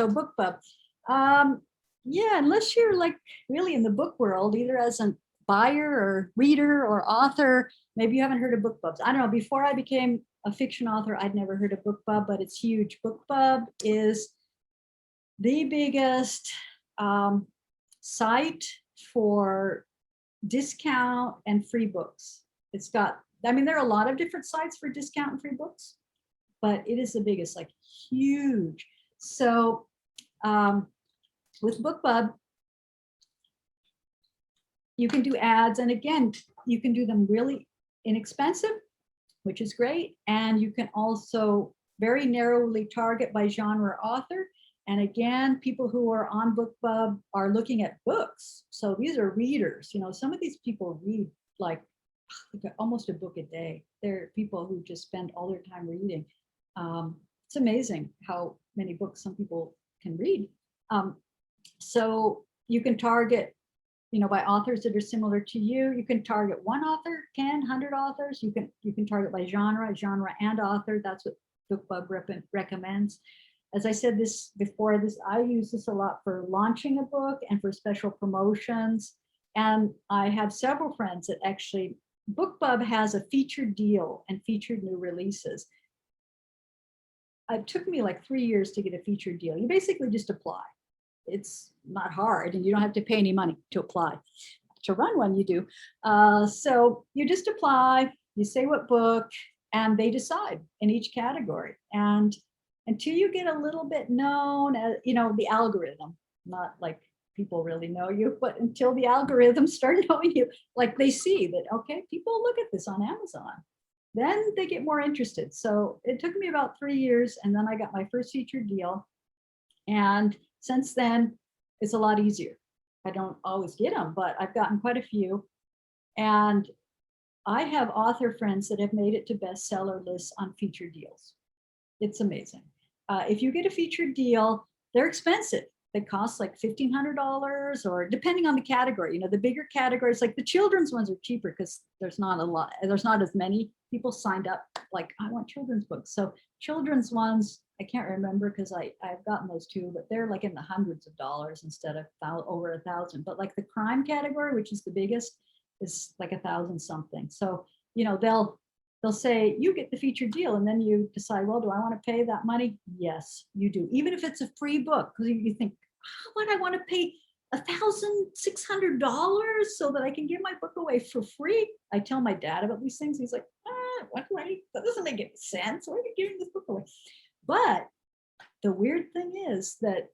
So BookBub. Yeah, unless you're like really in the book world, either as a buyer or reader or author, maybe you haven't heard of BookBubs. I don't know, before I became a fiction author, I'd never heard of BookBub, but it's huge. BookBub is the biggest site for discount and free books. It's got, I mean, there are a lot of different sites for discount and free books, but it is the biggest, like huge. So with BookBub, you can do ads, and again, you can do them really inexpensive, which is great. And you can also very narrowly target by genre author. And again, people who are on BookBub are looking at books. So these are readers. You know, some of these people read like almost a book a day. They're people who just spend all their time reading. It's amazing how many books some people can read. So you can target, you know, by authors that are similar to you. You can target one author, 10, 100 authors. You can target by genre and author. That's what BookBub recommends. As I said this before, I use this a lot for launching a book and for special promotions. And I have several friends that actually, BookBub has a featured deal and featured new releases. It took me like 3 years to get a featured deal. You basically just apply. It's not hard, and you don't have to pay any money to apply. To run one, you do. So you just apply, you say what book, and they decide in each category. And until you get a little bit known, as, you know, the algorithm, not like people really know you, but until the algorithms start knowing you, like they see that, okay, people look at this on Amazon, then they get more interested. So it took me about 3 years, and then I got my first featured deal. And since then, it's a lot easier. I don't always get them, but I've gotten quite a few. And I have author friends that have made it to bestseller lists on featured deals. It's amazing. If you get a featured deal, they're expensive. They cost like $1,500, or depending on the category. You know, the bigger categories, like the children's ones, are cheaper because there's not as many people signed up. Like, I want children's books. So children's ones, I can't remember because I've gotten those too, but they're like in the hundreds of dollars instead of over 1,000. But like the crime category, which is the biggest, is like 1,000 something. So, you know, they'll say, you get the featured deal, and then you decide, well, do I want to pay that money? Yes, you do. Even if it's a free book, because you think, how would I want to pay $1,600 so that I can give my book away for free? I tell my dad about these things. He's like, what do I need? That doesn't make any sense. Why are you giving this book away? But the weird thing is that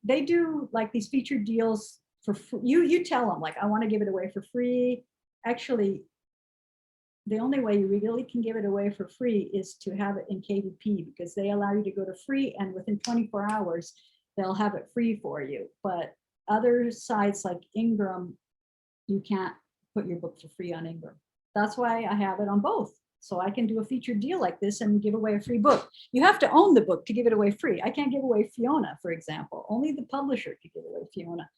they do like these featured deals for free. You tell them, like, I want to give it away for free. Actually, the only way you really can give it away for free is to have it in KDP, because they allow you to go to free, and within 24 hours, they'll have it free for you. But other sites like Ingram, you can't put your book for free on Ingram. That's why I have it on both. So I can do a featured deal like this and give away a free book. You have to own the book to give it away free. I can't give away Fiona, for example. Only the publisher could give away Fiona.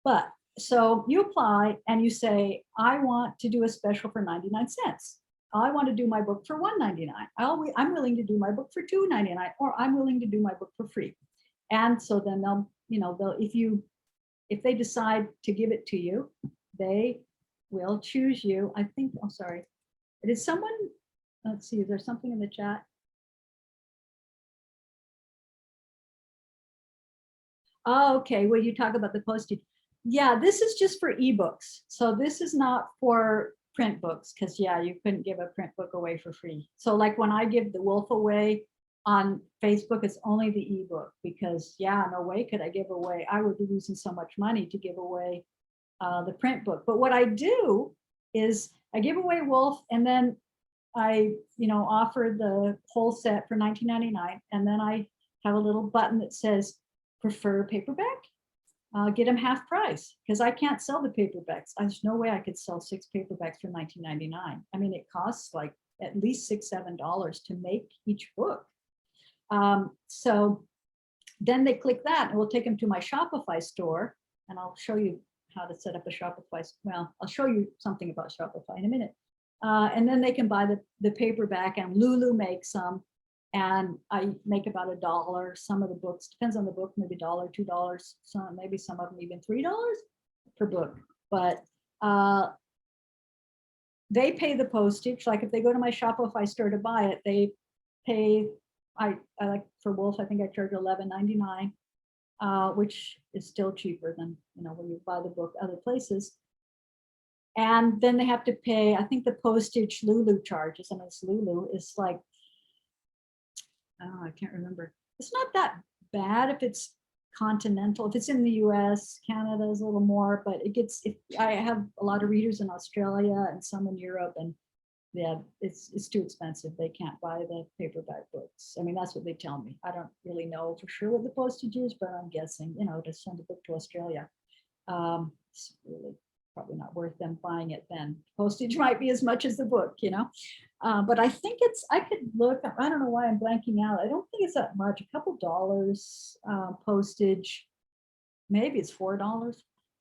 But so you apply and you say, I want to do a special for 99 cents. I want to do my book for $1.99. I'm willing to do my book for $2.99, or I'm willing to do my book for free. And so then they'll, you know, if they decide to give it to you, they will choose you. I think, oh, sorry. Did someone, let's see, is there something in the chat? Oh, okay, well, you talk about the postage. Yeah, this is just for ebooks. So this is not for print books, because yeah, you couldn't give a print book away for free. So like when I give The Wolf away on Facebook, it's only the ebook, because yeah, no way could I give away. I would be losing so much money to give away the print book. But what I do is I give away Wolf, and then I, you know, offer the whole set for $19.99, and then I have a little button that says prefer paperback. Get them half price, because I can't sell the paperbacks. There's no way I could sell 6 paperbacks for $19.99. I mean, it costs like at least $6, $7 to make each book. So then they click that, and we'll take them to my Shopify store, and I'll show you how to set up a Shopify. Well, I'll show you something about Shopify in a minute. And then they can buy the paperback, and Lulu makes them. and I make about $1. Some of the books, depends on the book, maybe $1, $2, some, maybe some of them even $3 per book. But they pay the postage. Like if they go to my Shopify store to buy it, they pay, I like for Wolf, I think I charge $11.99, which is still cheaper than, when you buy the book other places. And then they have to pay, I think the postage Lulu charges, and it's Lulu is like, I can't remember. It's not that bad if it's continental. If it's in the US, Canada is a little more, but it gets, if I have a lot of readers in Australia and some in Europe, and yeah, it's too expensive. They can't buy the paperback books. I mean, that's what they tell me. I don't really know for sure what the postage is, but I'm guessing, to send a book to Australia, it's really probably not worth them buying it then. Postage might be as much as the book, but I think I could look, I don't know why I'm blanking out. I don't think it's that much, a couple dollars postage, maybe it's $4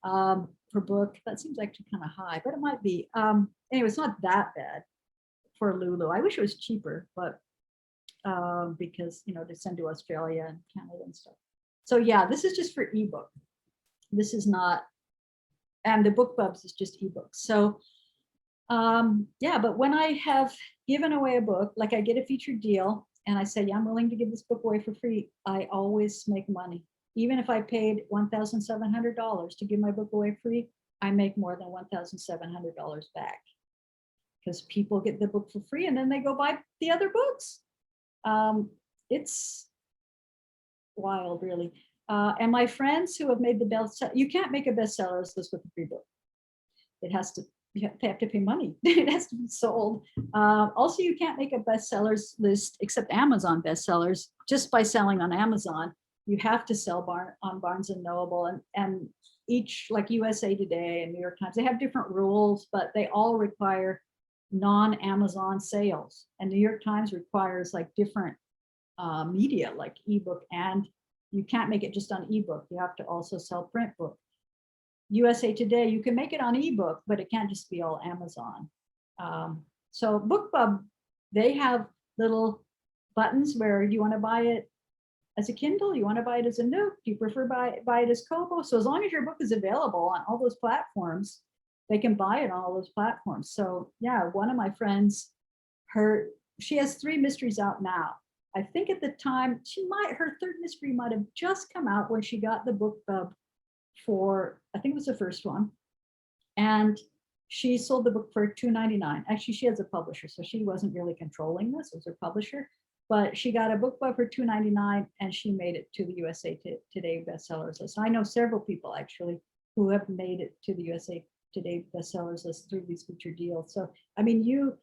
per book. That seems actually kind of high, but it might be. Anyway, it's not that bad for Lulu. I wish it was cheaper, but because, to send to Australia and Canada and stuff. So yeah, this is just for ebook. This is not, and the BookBubs is just ebooks. So yeah, but when I have given away a book, like I get a featured deal and I say, yeah, I'm willing to give this book away for free, I always make money. Even if I paid $1,700 to give my book away free, I make more than $1,700 back, because people get the book for free and then they go buy the other books. It's wild, really. And my friends who have made the bestseller, you can't make a bestsellers list with a free book. It has to, they have to pay money. It has to be sold. Also, you can't make a bestsellers list except Amazon bestsellers just by selling on Amazon. You have to sell on Barnes and Noble, and each, like USA Today and New York Times, they have different rules, but they all require non-Amazon sales. And New York Times requires like different media, like ebook, and you can't make it just on ebook. You have to also sell print book. USA Today, you can make it on ebook, but it can't just be all Amazon. So Bookbub, they have little buttons where you want to buy it as a Kindle, you want to buy it as a Nook, do you prefer buy it as Kobo? So as long as your book is available on all those platforms, they can buy it on all those platforms. So yeah, one of my friends, she has 3 mysteries out now. I think at the time, her 3rd mystery might have just come out when she got the BookBub for, I think it was the first one. And she sold the book for $2.99. Actually, she has a publisher, so she wasn't really controlling this, it was her publisher. But she got a BookBub for $2.99 and she made it to the USA Today bestsellers list. I know several people actually who have made it to the USA Today bestsellers list through these featured deals. So, I mean, you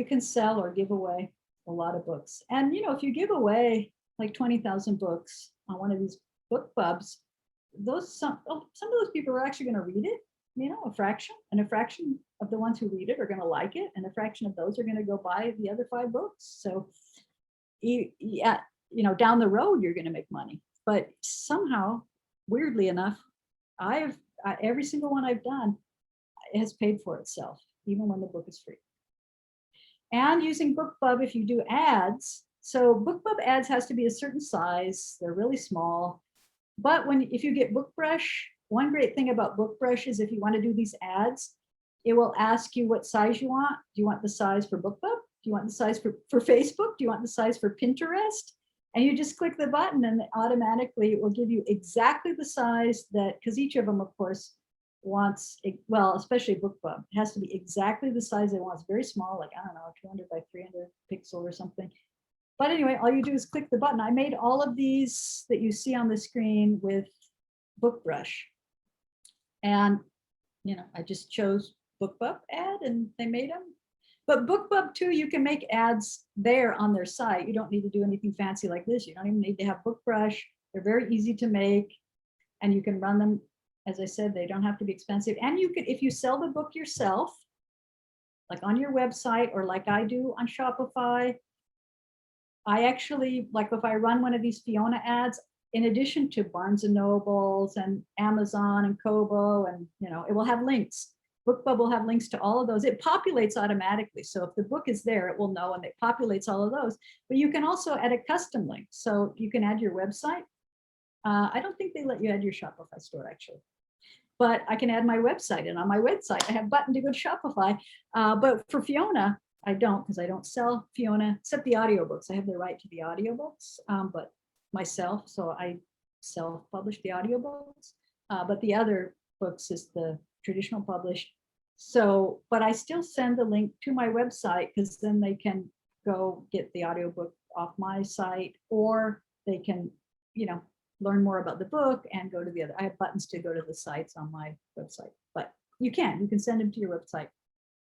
can sell or give away a lot of books. And, if you give away like 20,000 books on one of these BookBubs, some of those people are actually going to read it, a fraction of the ones who read it are going to like it, and a fraction of those are going to go buy the other 5 books. So yeah, down the road you're going to make money. But somehow, weirdly enough, every single one I've done has paid for itself, even when the book is free. And using BookBub, if you do ads, so BookBub ads has to be a certain size, they're really small. But if you get BookBrush, one great thing about BookBrush is if you want to do these ads, it will ask you what size you want. Do you want the size for BookBub? Do you want the size for Facebook? Do you want the size for Pinterest? And you just click the button and automatically it will give you exactly the size that, because each of them, of course, wants, well, especially BookBub, it has to be exactly the size they want. It's very small, like, I don't know, 200 by 300 pixel or something. But anyway, all you do is click the button. I made all of these that you see on the screen with BookBrush. And, I just chose BookBub ad and they made them. But BookBub too, you can make ads there on their site. You don't need to do anything fancy like this. You don't even need to have BookBrush. They're very easy to make and you can run them. As I said, they don't have to be expensive. And you could, if you sell the book yourself, like on your website or like I do on Shopify, I actually, like if I run one of these Fiona ads, in addition to Barnes and Nobles and Amazon and Kobo, and it will have links. BookBub will have links to all of those. It populates automatically. So if the book is there, it will know, and it populates all of those. But you can also add a custom link. So you can add your website. I don't think they let you add your Shopify store, actually. But I can add my website, and on my website, I have a button to go to Shopify. But for Fiona, I don't, because I don't sell Fiona, except the audiobooks. I have the right to the audiobooks, but myself, so I self-publish the audiobooks. But the other books is the traditional published. So, but I still send the link to my website, because then they can go get the audiobook off my site, or they can, learn more about the book and go to the other. I have buttons to go to the sites on my website, but you can send them to your website